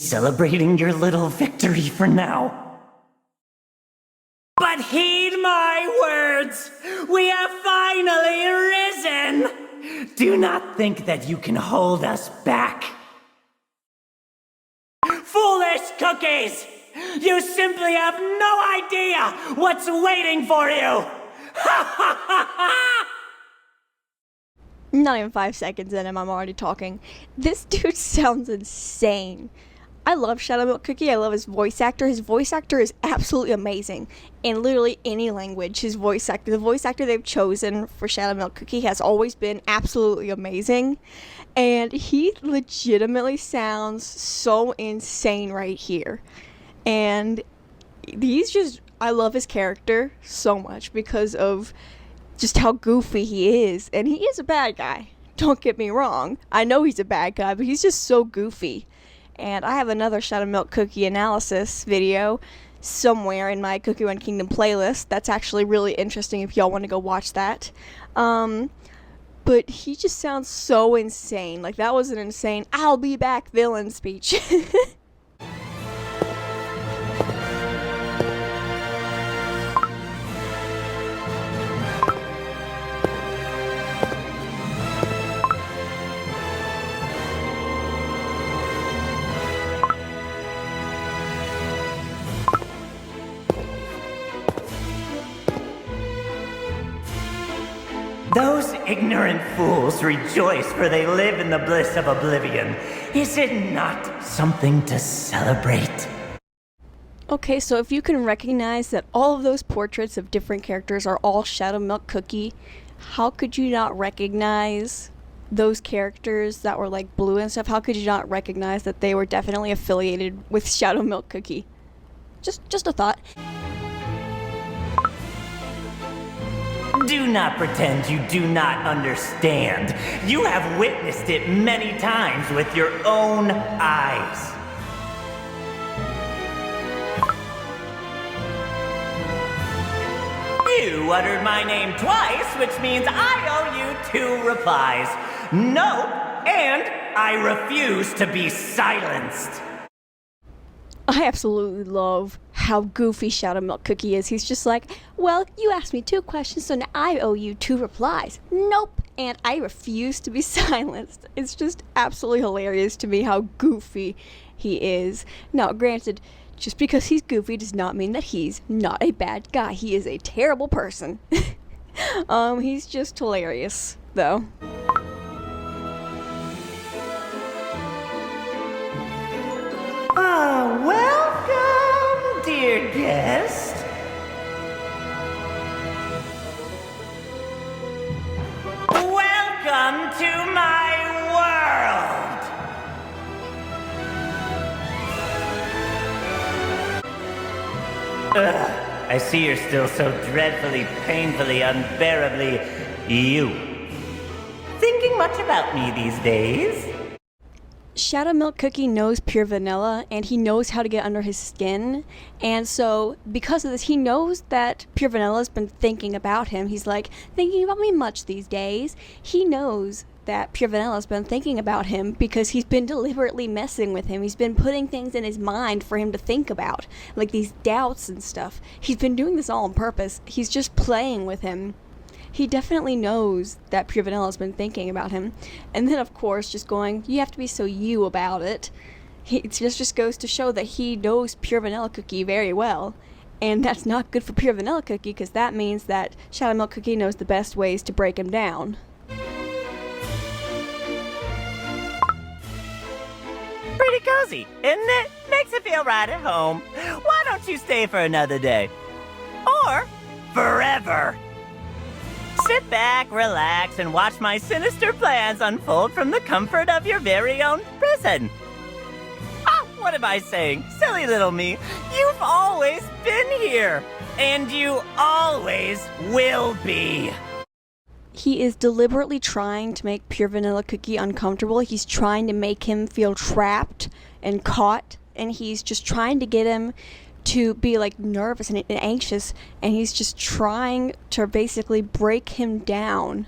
Celebrating your little victory for now. But heed my words! We have finally risen! Do not think that you can hold us back. Foolish cookies! You simply have no idea what's waiting for you! Ha ha ha ha! Not even 5 seconds in him, I'm already talking. This dude sounds insane. I love Shadow Milk Cookie. I love his voice actor. His voice actor is absolutely amazing. In literally any language, the voice actor they've chosen for Shadow Milk Cookie has always been absolutely amazing. And he legitimately sounds so insane right here. And I love his character so much because of just how goofy he is. And he is a bad guy. Don't get me wrong. I know he's a bad guy, but he's just so goofy. And I have another Shadow Milk Cookie analysis video somewhere in my Cookie Run Kingdom playlist. That's actually really interesting if y'all want to go watch that. But he just sounds so insane. Like, that was an insane "I'll be back" villain speech. Those ignorant fools rejoice, for they live in the bliss of oblivion. Is it not something to celebrate? Okay, so if you can recognize that all of those portraits of different characters are all Shadow Milk Cookie, how could you not recognize those characters that were like blue and stuff? How could you not recognize that they were definitely affiliated with Shadow Milk Cookie? Just a thought. Do not pretend you do not understand. You have witnessed it many times with your own eyes. You uttered my name twice, which means I owe you 2 replies. No, and I refuse to be silenced. I absolutely love how goofy Shadow Milk Cookie is. He's just like, well, you asked me 2 questions, so now I owe you 2 replies. Nope, and I refuse to be silenced. It's just absolutely hilarious to me how goofy he is. Now, granted, just because he's goofy does not mean that he's not a bad guy. He is a terrible person. He's just hilarious, though. Welcome, dear guest. Welcome to my world. I see you're still so dreadfully, painfully, unbearably you. Thinking much about me these days? Shadow Milk Cookie knows Pure Vanilla, and he knows how to get under his skin, and so because of this, he knows that Pure Vanilla's been thinking about him. He's like, thinking about me much these days. He knows that Pure Vanilla's been thinking about him because he's been deliberately messing with him. He's been putting things in his mind for him to think about, like these doubts and stuff. He's been doing this all on purpose. He's just playing with him. He definitely knows that Pure Vanilla's been thinking about him. And then, of course, just going, you have to be so you about it. It just goes to show that he knows Pure Vanilla Cookie very well. And that's not good for Pure Vanilla Cookie, because that means that Shadow Milk Cookie knows the best ways to break him down. Pretty cozy, isn't it? Makes it feel right at home. Why don't you stay for another day? Or forever? Sit back, relax, and watch my sinister plans unfold from the comfort of your very own prison. Ah, what am I saying? Silly little me. You've always been here. And you always will be. He is deliberately trying to make Pure Vanilla Cookie uncomfortable. He's trying to make him feel trapped and caught. And he's just trying to get him to be like nervous and anxious, and he's just trying to basically break him down.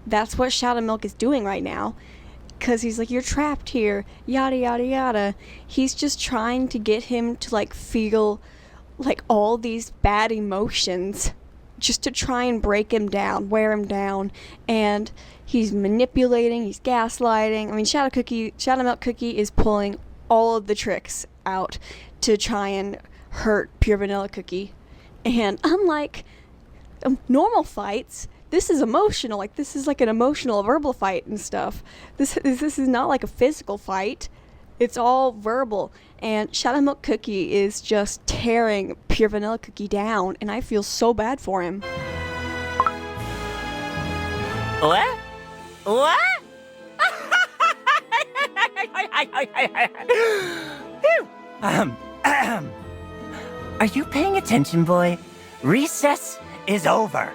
That's what Shadow Milk is doing right now. because he's like, you're trapped here, yada yada yada. He's just trying to get him to like feel like all these bad emotions, just to try and break him down, wear him down. And he's manipulating, he's gaslighting. I mean, Shadow Milk Cookie is pulling all of the tricks out to try and hurt Pure Vanilla Cookie. And unlike normal fights, this is emotional. Like, this is like an emotional verbal fight and stuff. This is not like a physical fight. It's all verbal. And Shadow Milk Cookie is just tearing Pure Vanilla Cookie down, and I feel so bad for him. What? What? Phew. Are you paying attention, boy? Recess is over.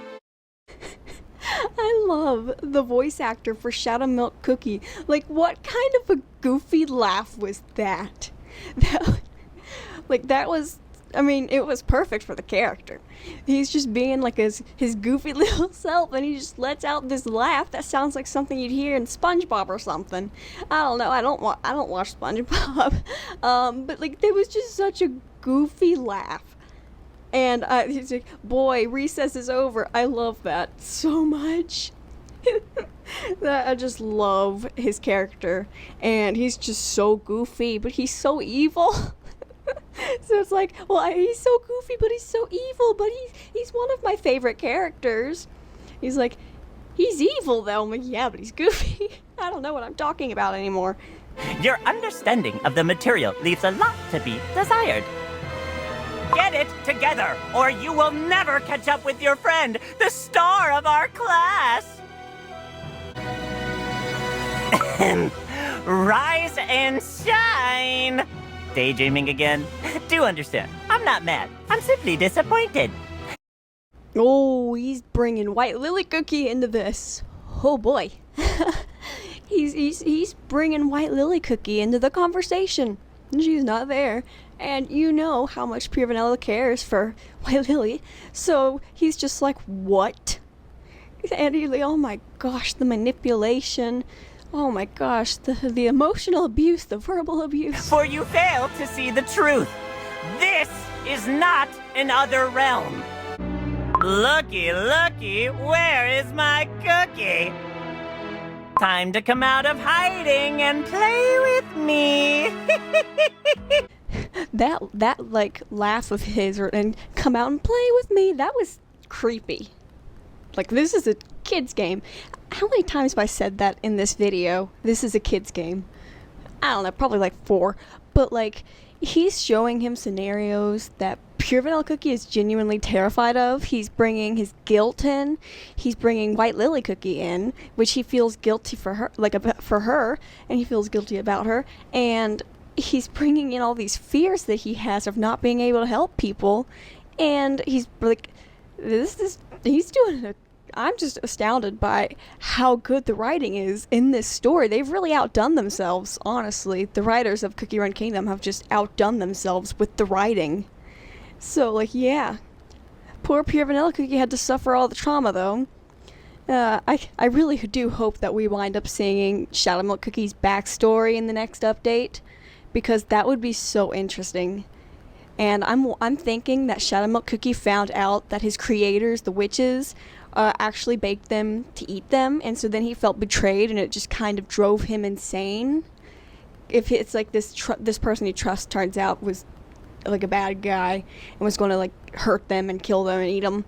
I love the voice actor for Shadow Milk Cookie. Like, what kind of a goofy laugh was that? That was, I mean, it was perfect for the character. He's just being like his goofy little self, and he just lets out this laugh that sounds like something you'd hear in SpongeBob or something. I don't know. I don't watch SpongeBob. But like, there was just such a goofy laugh. And he's like, boy, recess is over. I love that so much. I just love his character. And he's just so goofy, but he's so evil. So it's like, well, he's so goofy, but he's so evil. But he's one of my favorite characters. He's like, he's evil, though. I'm like, yeah, but he's goofy. I don't know what I'm talking about anymore. Your understanding of the material leaves a lot to be desired. Get it together, or you will never catch up with your friend, the star of our class! Rise and shine! Daydreaming again? Do understand, I'm not mad. I'm simply disappointed. Oh, he's bringing White Lily Cookie into this. Oh boy. He's bringing White Lily Cookie into the conversation. She's not there. And you know how much Pure Vanilla cares for White Lily. So he's just like, what? And he's like, oh my gosh, the manipulation. Oh my gosh, the emotional abuse, the verbal abuse. For you fail to see the truth. This is not another realm. Looky, looky, where is my cookie? Time to come out of hiding and play with me. That like laugh of his and come out and play with me, that was creepy. Like, this is a kid's game. How many times have I said that in this video? This is a kid's game. I don't know, probably like 4. But like, he's showing him scenarios that Pure Vanilla Cookie is genuinely terrified of. He's bringing his guilt in. He's bringing White Lily Cookie in, which he feels guilty for her, for her, and he feels guilty about her. And he's bringing in all these fears that he has of not being able to help people. And he's like, he's doing a I'm just astounded by how good the writing is in this story. They've really outdone themselves, honestly. The writers of Cookie Run Kingdom have just outdone themselves with the writing. So, like, yeah. Poor Pure Vanilla Cookie had to suffer all the trauma, though. I really do hope that we wind up seeing Shadow Milk Cookie's backstory in the next update, because that would be so interesting. And I'm thinking that Shadow Milk Cookie found out that his creators, the witches, actually baked them to eat them, and so then he felt betrayed, and it just kind of drove him insane. If it's like this person he trusts turns out was like a bad guy and was going to like hurt them and kill them and eat them,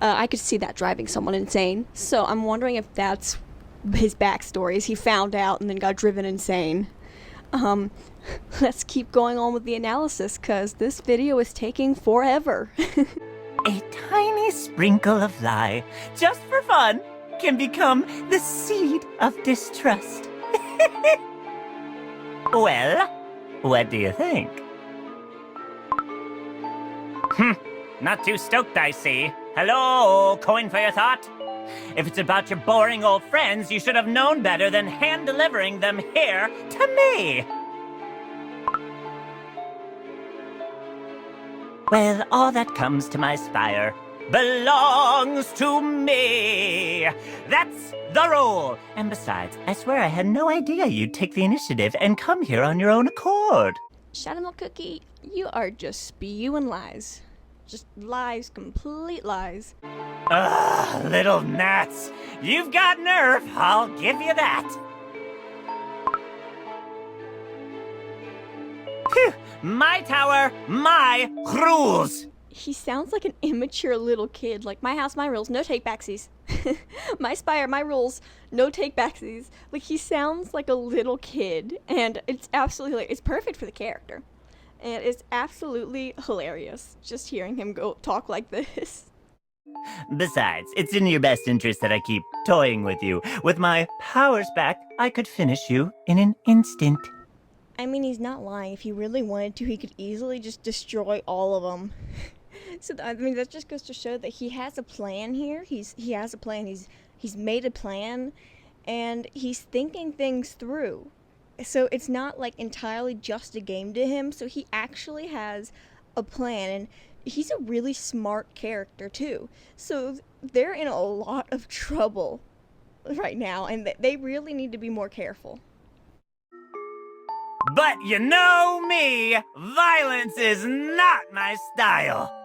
I could see that driving someone insane. So I'm wondering if that's his backstory, is he found out and then got driven insane. Let's keep going on with the analysis, because this video is taking forever. A tiny sprinkle of lie, just for fun, can become the seed of distrust. Well, what do you think? Not too stoked, I see. Hello, coin for your thought? If it's about your boring old friends, you should have known better than hand-delivering them here to me. Well, all that comes to my spire. belongs to me. That's the rule. And besides, I swear I had no idea you'd take the initiative and come here on your own accord. Shadow Milk Cookie, you are just spewing lies. Just lies, complete lies. Ugh, little gnats. You've got nerve, I'll give you that. Phew, my tower, my rules. He sounds like an immature little kid. Like, my house, my rules, no take backsies. My spire, my rules, no take backsies. Like, he sounds like a little kid, and it's absolutely, it's perfect for the character. And it's absolutely hilarious just hearing him go talk like this. Besides, it's in your best interest that I keep toying with you. With my powers back, I could finish you in an instant. I mean, he's not lying. If he really wanted to, he could easily just destroy all of them. So, I mean, that just goes to show that he has a plan here. He has a plan. He's made a plan, and he's thinking things through. So it's not like entirely just a game to him. So he actually has a plan, and he's a really smart character too. So they're in a lot of trouble right now, and they really need to be more careful. But you know me, violence is not my style.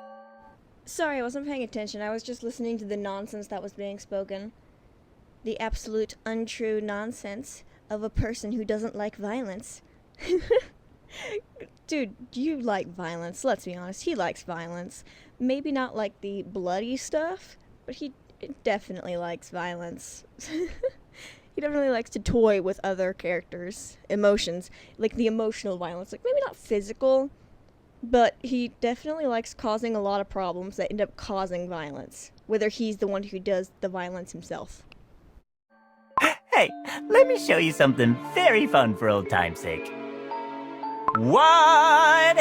Sorry, I wasn't paying attention. I was just listening to the nonsense that was being spoken. The absolute untrue nonsense of a person who doesn't like violence. Dude, you like violence, let's be honest. He likes violence. Maybe not like the bloody stuff, but he definitely likes violence. He definitely likes to toy with other characters' emotions, like the emotional violence. Like, maybe not physical, but he definitely likes causing a lot of problems that end up causing violence, whether he's the one who does the violence himself. Hey, let me show you something very fun for old time's sake. What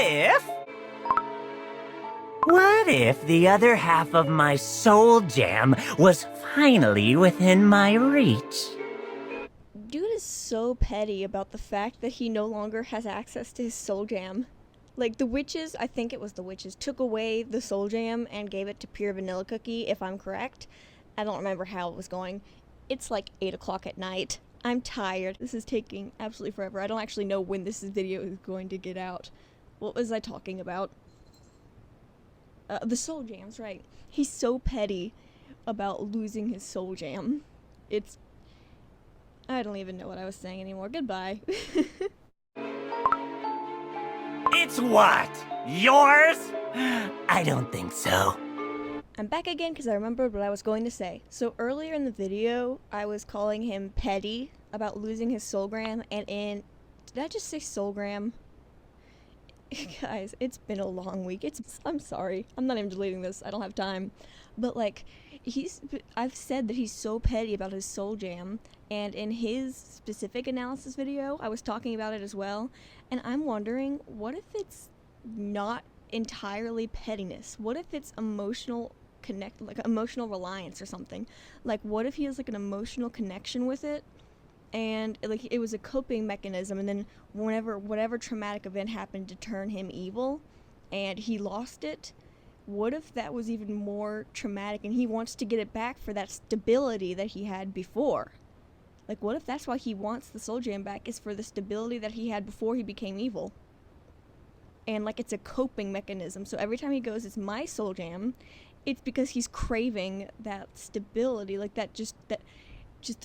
if the other half of my soul jam was finally within my reach? Dude is so petty about the fact that he no longer has access to his soul jam. Like, the witches, I think it was the witches, took away the soul jam and gave it to Pure Vanilla Cookie, if I'm correct. I don't remember how it was going. It's like 8 o'clock at night. I'm tired. This is taking absolutely forever. I don't actually know when this video is going to get out. What was I talking about? The soul jams, right. He's so petty about losing his soul jam. I don't even know what I was saying anymore. Goodbye. It's what? Yours? I don't think so. I'm back again because I remembered what I was going to say. So earlier in the video, I was calling him petty about losing his soulgram, and did I just say soulgram? Guys, it's been a long week. I'm sorry. I'm not even deleting this. I don't have time. But like, I've said that he's so petty about his soul jam, and in his specific analysis video, I was talking about it as well, and I'm wondering, what if it's not entirely pettiness? What if it's emotional emotional reliance or something? Like, what if he has like an emotional connection with it, and like it was a coping mechanism, and then whatever traumatic event happened to turn him evil, and he lost it, what if that was even more traumatic and he wants to get it back for that stability that he had before? Like, what if that's why he wants the soul jam back, is for the stability that he had before he became evil? And like, it's a coping mechanism, so every time he goes, it's my soul jam, it's because he's craving that stability, like just the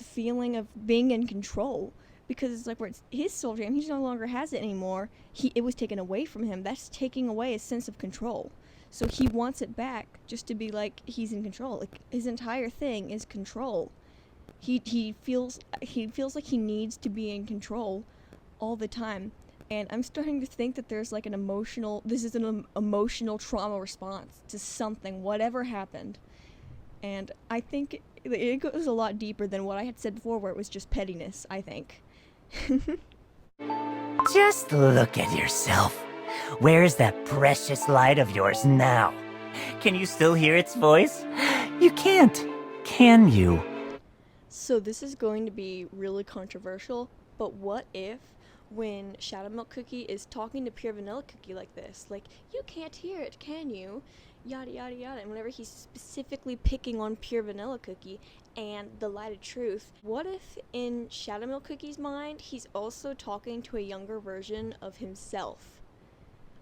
feeling of being in control. Because it's like, where it's his soul jam, he no longer has it anymore. It was taken away from him. That's taking away his sense of control. So he wants it back just to be like he's in control. Like, his entire thing is control. He feels like he needs to be in control all the time. And I'm starting to think that there's like an emotional trauma response to something, whatever happened. And I think it goes a lot deeper than what I had said before, where it was just pettiness, I think. Just look at yourself. Where is that precious light of yours now? Can you still hear its voice? You can't, can you? So this is going to be really controversial, but what if when Shadow Milk Cookie is talking to Pure Vanilla Cookie like this, like, you can't hear it, can you? yada yada yada. And whenever he's specifically picking on Pure Vanilla Cookie and the Light of Truth, what if in Shadow Milk Cookie's mind he's also talking to a younger version of himself?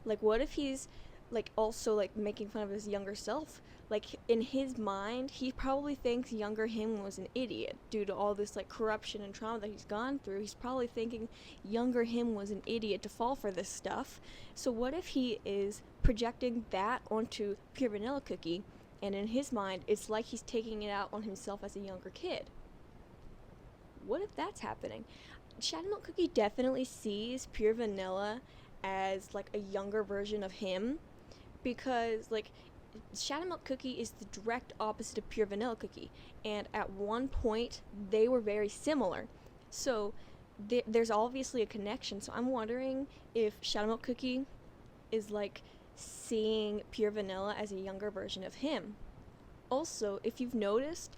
Like, what if he's like also like making fun of his younger self? Like, in his mind, he probably thinks younger him was an idiot due to all this like corruption and trauma that he's gone through. He's probably thinking younger him was an idiot to fall for this stuff. So what if he is projecting that onto Pure Vanilla Cookie, and in his mind it's like he's taking it out on himself as a younger kid? What if that's happening? Shadow Milk Cookie definitely sees Pure Vanilla as like a younger version of him, because like Shadow Milk Cookie is the direct opposite of Pure Vanilla Cookie, and at one point they were very similar. So there's obviously a connection. So I'm wondering if Shadow Milk Cookie is like seeing Pure Vanilla as a younger version of him. Also, if you've noticed,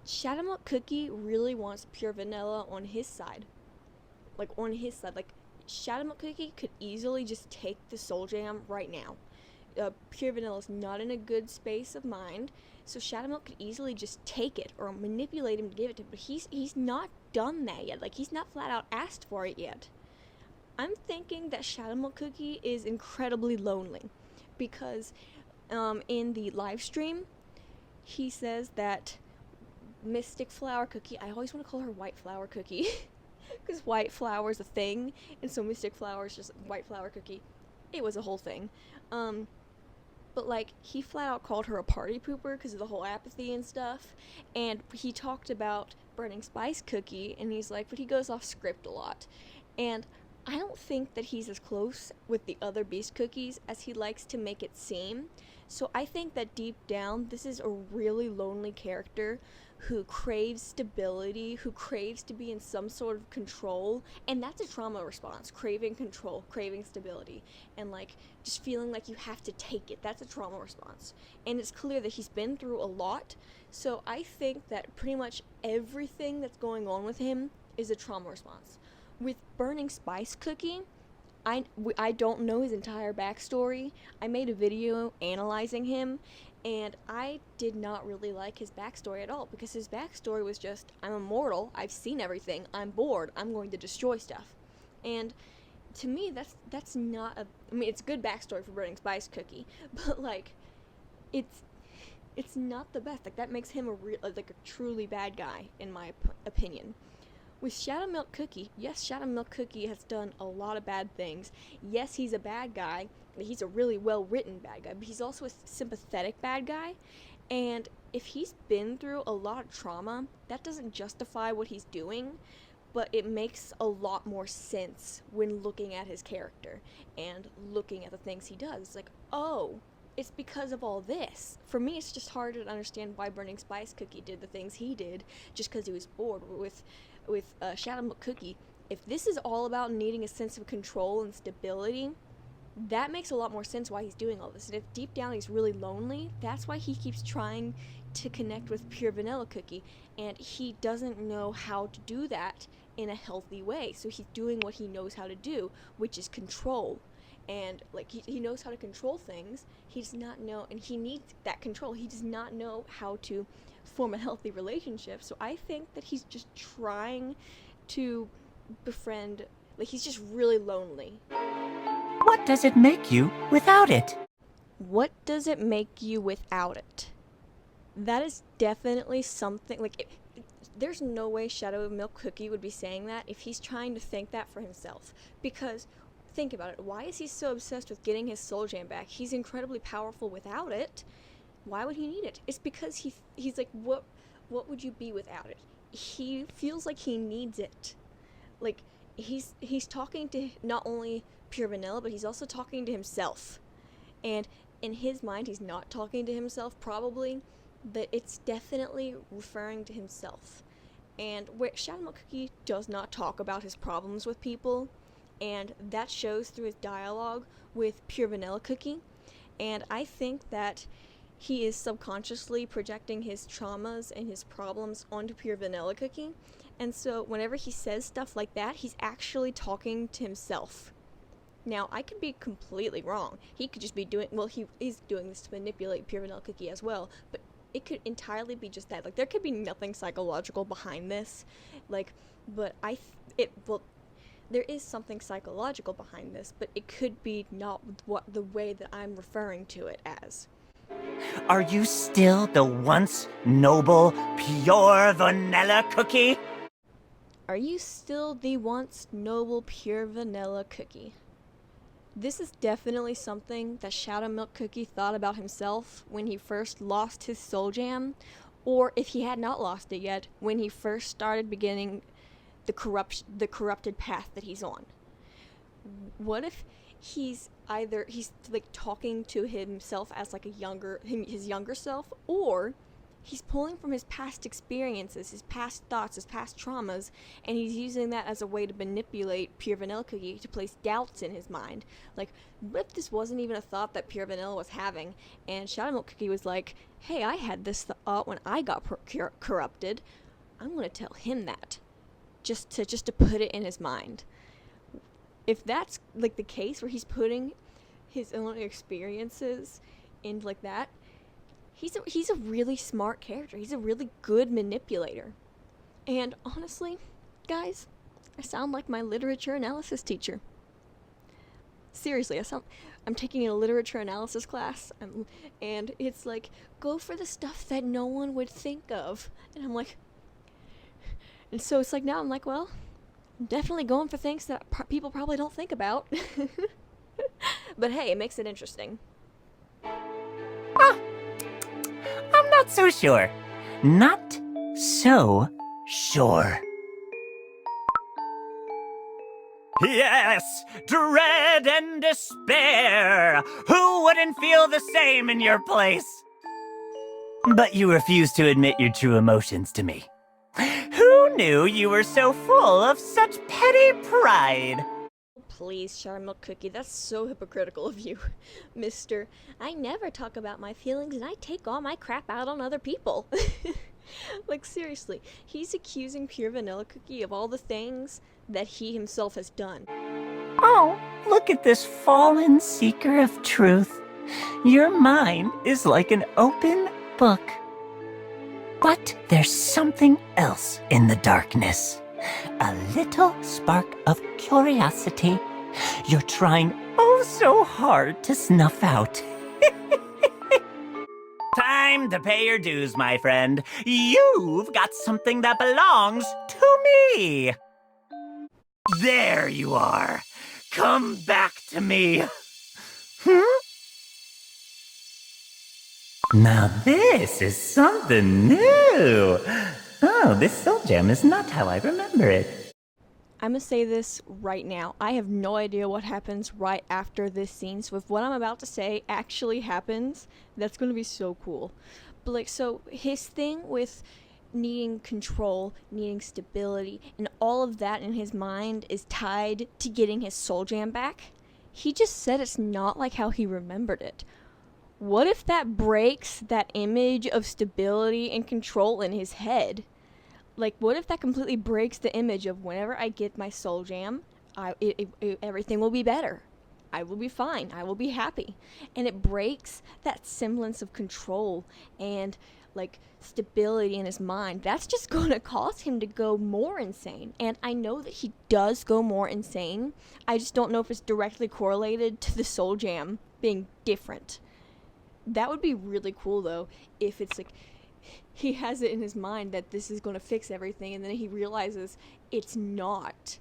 Shadow Milk Cookie really wants Pure Vanilla on his side. Like, Shadow Milk Cookie could easily just take the Soul Jam right now. Pure Vanilla's not in a good space of mind, so Shadow Milk could easily just take it or manipulate him to give it to him, but he's not done that yet. Like, he's not flat out asked for it yet. I'm thinking that Shadow Milk Cookie is incredibly lonely, because in the live stream, he says that Mystic Flower Cookie, I always want to call her White Flower Cookie, because White Flower's a thing, and so Mystic Flower is just White Flower Cookie. It was a whole thing. But like, he flat out called her a party pooper because of the whole apathy and stuff, and he talked about Burning Spice Cookie, and he's like, but he goes off script a lot, and I don't think that he's as close with the other Beast Cookies as he likes to make it seem. So I think that deep down, this is a really lonely character who craves stability, who craves to be in some sort of control, and that's a trauma response. Craving control, craving stability, and like just feeling like you have to take it. That's a trauma response. And it's clear that he's been through a lot, so I think that pretty much everything that's going on with him is a trauma response. With Burning Spice Cookie, I don't know his entire backstory. I made a video analyzing him, and I did not really like his backstory at all, because his backstory was just, I'm immortal, I've seen everything, I'm bored, I'm going to destroy stuff. And to me, that's not a, I mean, it's a good backstory for Burning Spice Cookie, but like, it's not the best. Like, that makes him a truly bad guy, in my opinion. With Shadow Milk Cookie, yes, Shadow Milk Cookie has done a lot of bad things. Yes, he's a bad guy. He's a really well-written bad guy, but he's also a sympathetic bad guy. And if he's been through a lot of trauma, that doesn't justify what he's doing, but it makes a lot more sense when looking at his character and looking at the things he does. It's like, oh, it's because of all this. For me, it's just hard to understand why Burning Spice Cookie did the things he did just because he was bored. With Shadow Milk Cookie, if this is all about needing a sense of control and stability, that makes a lot more sense why he's doing all this. And if deep down he's really lonely, that's why he keeps trying to connect with Pure Vanilla Cookie, and he doesn't know how to do that in a healthy way. So he's doing what he knows how to do, which is control. And like, he knows how to control things. He does not know, and he needs that control. He does not know how to form a healthy relationship. So I think that he's just trying to befriend, like, he's just really lonely. What does it make you without it? What does it make you without it? That is definitely something, like, there's no way Shadow Milk Cookie would be saying that if he's trying to think that for himself. Because think about it, why is he so obsessed with getting his Soul Jam back? He's incredibly powerful without it. Why would he need it? It's because he's like, what would you be without it? He feels like he needs it. Like, he's talking to not only Pure Vanilla, but he's also talking to himself. And in his mind, he's not talking to himself, probably, but it's definitely referring to himself. And where Shadow Milk Cookie does not talk about his problems with people, and that shows through his dialogue with Pure Vanilla Cookie. And I think that he is subconsciously projecting his traumas and his problems onto Pure Vanilla Cookie. And so whenever he says stuff like that, he's actually talking to himself. Now, I could be completely wrong. He could just be doing, well, he is doing this to manipulate Pure Vanilla Cookie as well, but it could entirely be just that. Like, there could be nothing psychological behind this. Like, but well, there is something psychological behind this, but it could be not what the way that I'm referring to it as. Are you still the once noble, pure vanilla cookie? Are you still the once noble Pure Vanilla Cookie? This is definitely something that Shadow Milk Cookie thought about himself when he first lost his soul jam, or if he had not lost it yet, when he first started beginning the corrupted path that he's on. What if he's like talking to himself as like his younger self, or he's pulling from his past experiences, his past thoughts, his past traumas, and he's using that as a way to manipulate Pure Vanilla Cookie to place doubts in his mind. Like, what if this wasn't even a thought that Pure Vanilla was having, and Shadow Milk Cookie was like, hey, I had this thought when I got corrupted. I'm going to tell him that. Just to put it in his mind. If that's like the case where he's putting his own experiences into like that, he's a really smart character. He's a really good manipulator. And honestly, guys, I sound like my literature analysis teacher. Seriously, I'm taking a literature analysis class, and it's like, go for the stuff that no one would think of. And I'm like, and so it's like now I'm like, well, I'm definitely going for things that people probably don't think about. But hey, it makes it interesting. I'm not so sure. Not so sure. Yes, dread and despair. Who wouldn't feel the same in your place? But you refuse to admit your true emotions to me. Who knew you were so full of such petty pride? Please, Shadow Milk Cookie, that's so hypocritical of you, mister. I never talk about my feelings and I take all my crap out on other people. Like, seriously, he's accusing Pure Vanilla Cookie of all the things that he himself has done. Oh, look at this fallen seeker of truth. Your mind is like an open book. But there's something else in the darkness. A little spark of curiosity you're trying oh so hard to snuff out. Time to pay your dues, my friend. You've got something that belongs to me. There you are. Come back to me. Now this is something new. Oh, this soul gem is not how I remember it. I'm gonna say this right now. I have no idea what happens right after this scene, so if what I'm about to say actually happens, that's gonna be so cool. But like, so his thing with needing control, needing stability, and all of that in his mind is tied to getting his soul jam back. He just said it's not like how he remembered it. What if that breaks that image of stability and control in his head? Like, what if that completely breaks the image of whenever I get my soul jam, everything will be better. I will be fine. I will be happy. And it breaks that semblance of control and, like, stability in his mind. That's just going to cause him to go more insane. And I know that he does go more insane. I just don't know if it's directly correlated to the soul jam being different. That would be really cool, though, if it's like he has it in his mind that this is going to fix everything, and then he realizes it's not.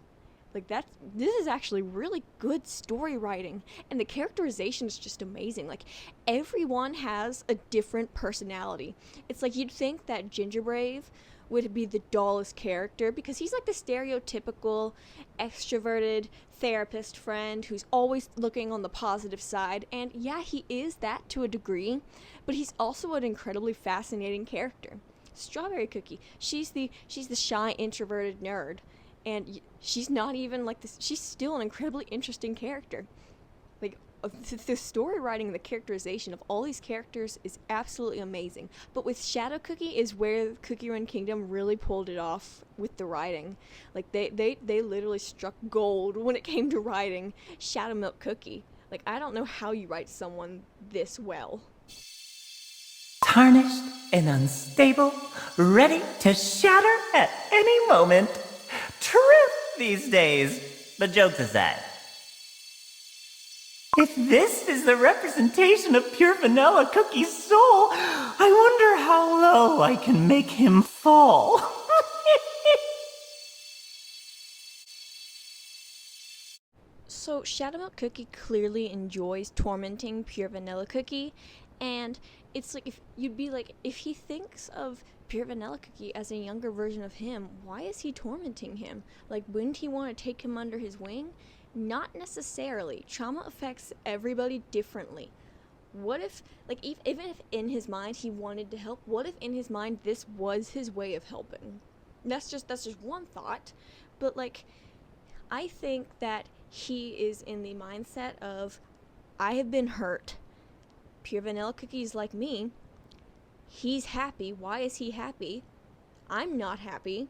Like, this is actually really good story writing, and the characterization is just amazing. Like, everyone has a different personality. It's like you'd think that Gingerbrave would be the dullest character because he's like the stereotypical extroverted therapist friend who's always looking on the positive side, and yeah, he is that to a degree, but he's also an incredibly fascinating character. Strawberry Cookie, she's the shy introverted nerd, and she's not even like this. She's still an incredibly interesting character. Like, the story writing, the characterization of all these characters is absolutely amazing. But with Shadow Cookie is where Cookie Run Kingdom really pulled it off with the writing. Like they literally struck gold when it came to writing Shadow Milk Cookie. Like, I don't know how you write someone this well. Tarnished and unstable, ready to shatter at any moment. Truth these days. But jokes aside, if this is the representation of pure vanilla Cookie's soul, I wonder how low I can make him fall. So Shadow Milk Cookie clearly enjoys tormenting pure vanilla Cookie, and it's like, if he thinks of pure vanilla Cookie as a younger version of him, why is he tormenting him? Like, wouldn't he want to take him under his wing? Not necessarily. Trauma affects everybody differently. What if, like, even if in his mind he wanted to help, what if in his mind this was his way of helping? That's just one thought. But, like, I think that he is in the mindset of, I have been hurt. Pure vanilla Cookie's like me. He's happy. Why is he happy? I'm not happy.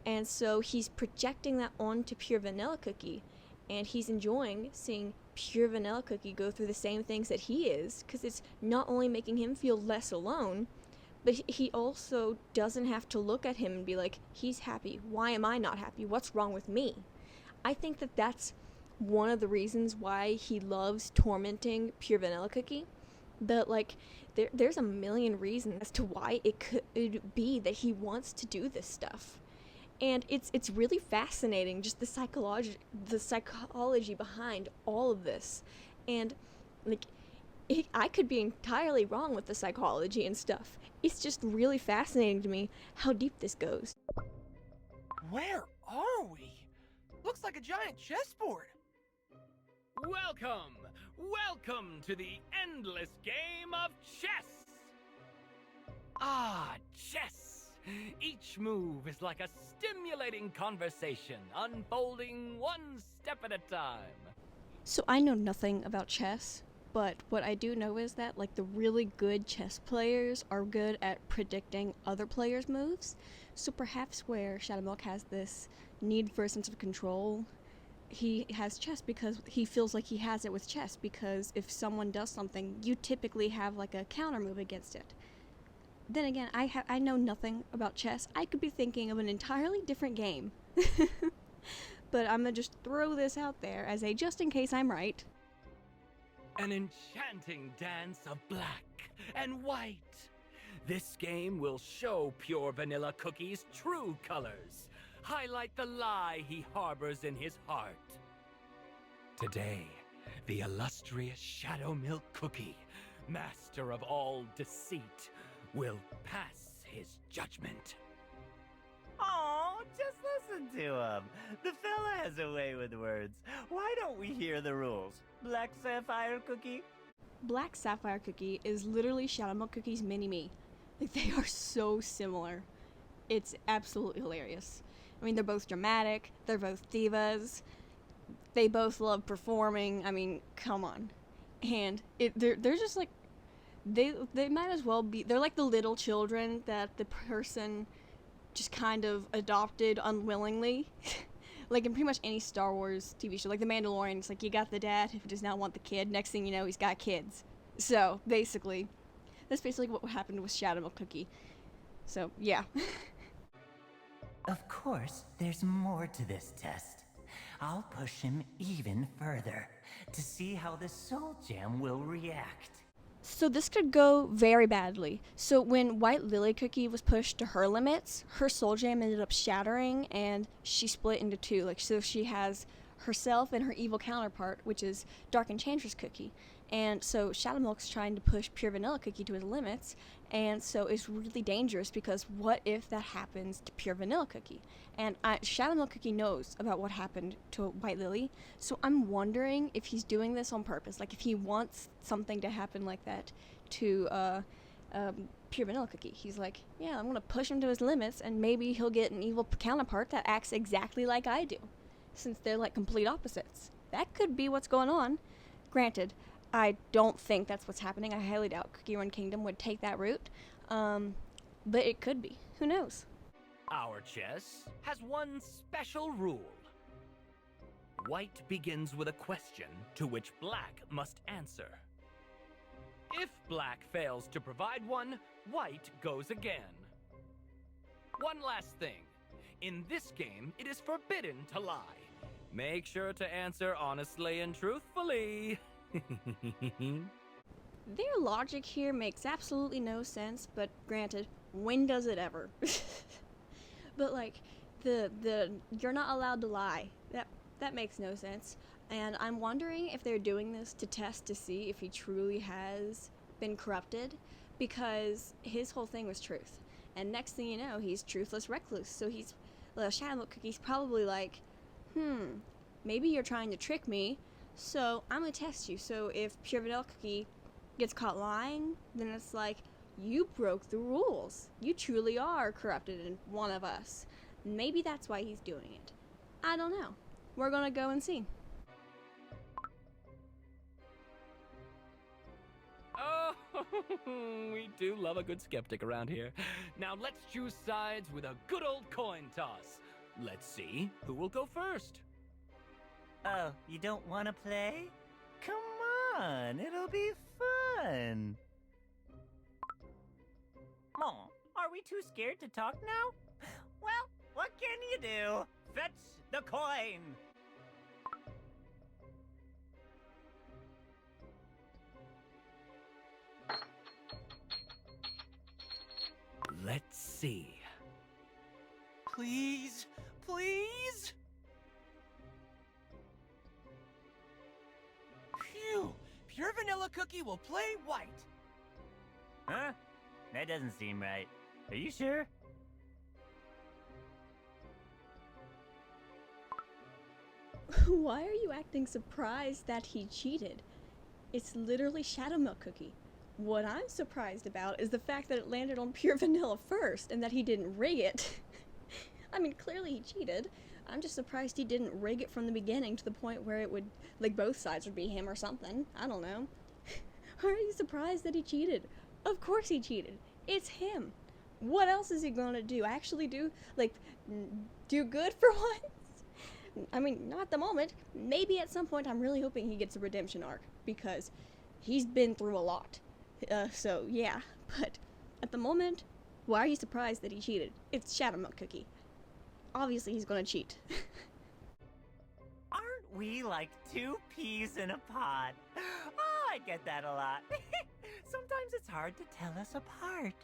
And so he's projecting that onto pure vanilla Cookie. And he's enjoying seeing pure vanilla Cookie go through the same things that he is, because it's not only making him feel less alone, but he also doesn't have to look at him and be like, he's happy. Why am I not happy? What's wrong with me? I think that that's one of the reasons why he loves tormenting pure vanilla Cookie. But, like, there's a million reasons as to why it could be that he wants to do this stuff. And it's really fascinating, just the psychology behind all of this. And, like, I could be entirely wrong with the psychology and stuff. It's just really fascinating to me how deep this goes. Where are we? Looks like a giant chessboard. Welcome to the endless game of chess! Ah, chess! Each move is like a stimulating conversation, unfolding one step at a time. So I know nothing about chess, but what I do know is that, like, the really good chess players are good at predicting other players' moves. So perhaps where Shadow Milk has this need for a sense of control, he has chess because he feels like he has it with chess, because if someone does something, you typically have, like, a counter move against it. Then again, I know nothing about chess. I could be thinking of an entirely different game. But I'm gonna just throw this out there as a just in case I'm right. An enchanting dance of black and white. This game will show pure vanilla Cookie's true colors, highlight the lie he harbors in his heart. Today, the illustrious Shadow Milk Cookie, master of all deceit, will pass his judgment. Oh, just listen to him. The fella has a way with words. Why don't we hear the rules? Black Sapphire Cookie? Black Sapphire Cookie is literally Shadow Milk Cookie's mini-me. Like, they are so similar. It's absolutely hilarious. I mean, they're both dramatic, they're both divas, they both love performing. I mean, come on. And they're just like, they might as well be, they're like the little children that the person just kind of adopted unwillingly. Like in pretty much any Star Wars TV show, like The Mandalorian, it's like you got the dad who does not want the kid, next thing you know he's got kids. So basically, that's basically what happened with Shadow Milk Cookie. So yeah. Of course, there's more to this test. I'll push him even further to see how the Soul Gem will react. So this could go very badly. So when White Lily Cookie was pushed to her limits, her soul gem ended up shattering and she split into two. Like, so she has herself and her evil counterpart, which is Dark Enchantress Cookie. And so Shadow Milk's trying to push Pure Vanilla Cookie to his limits, and so it's really dangerous because what if that happens to Pure Vanilla Cookie? And Shadow Milk Cookie knows about what happened to White Lily, so I'm wondering if he's doing this on purpose. Like, if he wants something to happen like that to Pure Vanilla Cookie. He's like, yeah, I'm gonna push him to his limits, and maybe he'll get an evil counterpart that acts exactly like I do, since they're like complete opposites. That could be what's going on. Granted, I don't think that's what's happening. I highly doubt Cookie Run Kingdom would take that route. But it could be. Who knows? Our chess has one special rule. White begins with a question to which black must answer. If black fails to provide one, white goes again. One last thing. In this game, it is forbidden to lie. Make sure to answer honestly and truthfully. Their logic here makes absolutely no sense, but granted, when does it ever? But like, the you're not allowed to lie. That makes no sense. And I'm wondering if they're doing this to test to see if he truly has been corrupted, because his whole thing was truth. And next thing you know, he's truthless recluse. So Shadowmilk Cookie's probably like, maybe you're trying to trick me, so I'm gonna test you. So if Pure Vanilla Cookie gets caught lying, then it's like, you broke the rules. You truly are corrupted and one of us. Maybe that's why he's doing it. I don't know. We're gonna go and see. Oh, we do love a good skeptic around here. Now let's choose sides with a good old coin toss. Let's see who will go first. Oh, you don't want to play? Come on, it'll be fun. Oh, are we too scared to talk now? Well, what can you do? Fetch the coin. Let's see. Please, please? Phew! Pure Vanilla Cookie will play white. Huh? That doesn't seem right. Are you sure? Why are you acting surprised that he cheated? It's literally Shadowmilk Cookie. What I'm surprised about is the fact that it landed on Pure Vanilla first and that he didn't rig it. I mean, clearly he cheated. I'm just surprised he didn't rig it from the beginning to the point where it would, like, both sides would be him or something. I don't know. Are you surprised that he cheated? Of course he cheated. It's him. What else is he gonna do? Actually do good for once? I mean, not at the moment. Maybe at some point. I'm really hoping he gets a redemption arc, because he's been through a lot. So yeah, but at the moment, why are you surprised that he cheated? It's Shadowmilk Cookie. Obviously he's gonna cheat. Aren't we like two peas in a pod? Oh, I get that a lot. Sometimes it's hard to tell us apart.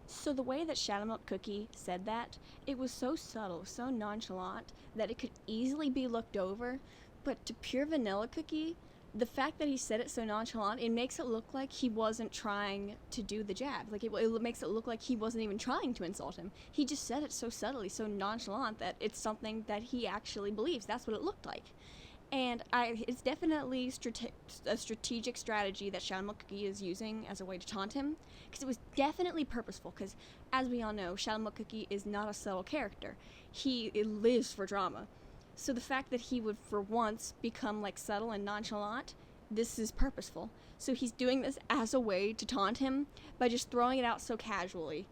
So the way that Shadowmilk Cookie said that, it was so subtle, so nonchalant, that it could easily be looked over, but to Pure Vanilla Cookie, the fact that he said it so nonchalant, it makes it look like he wasn't trying to do the jab. Like, it makes it look like he wasn't even trying to insult him. He just said it so subtly, so nonchalant, that it's something that he actually believes. That's what it looked like. And it's definitely a strategic strategy that Shadowmilk Cookie is using as a way to taunt him, because it was definitely purposeful, because, as we all know, Shadowmilk Cookie is not a subtle character. He lives for drama. So the fact that he would, for once, become, like, subtle and nonchalant, this is purposeful. So he's doing this as a way to taunt him by just throwing it out so casually.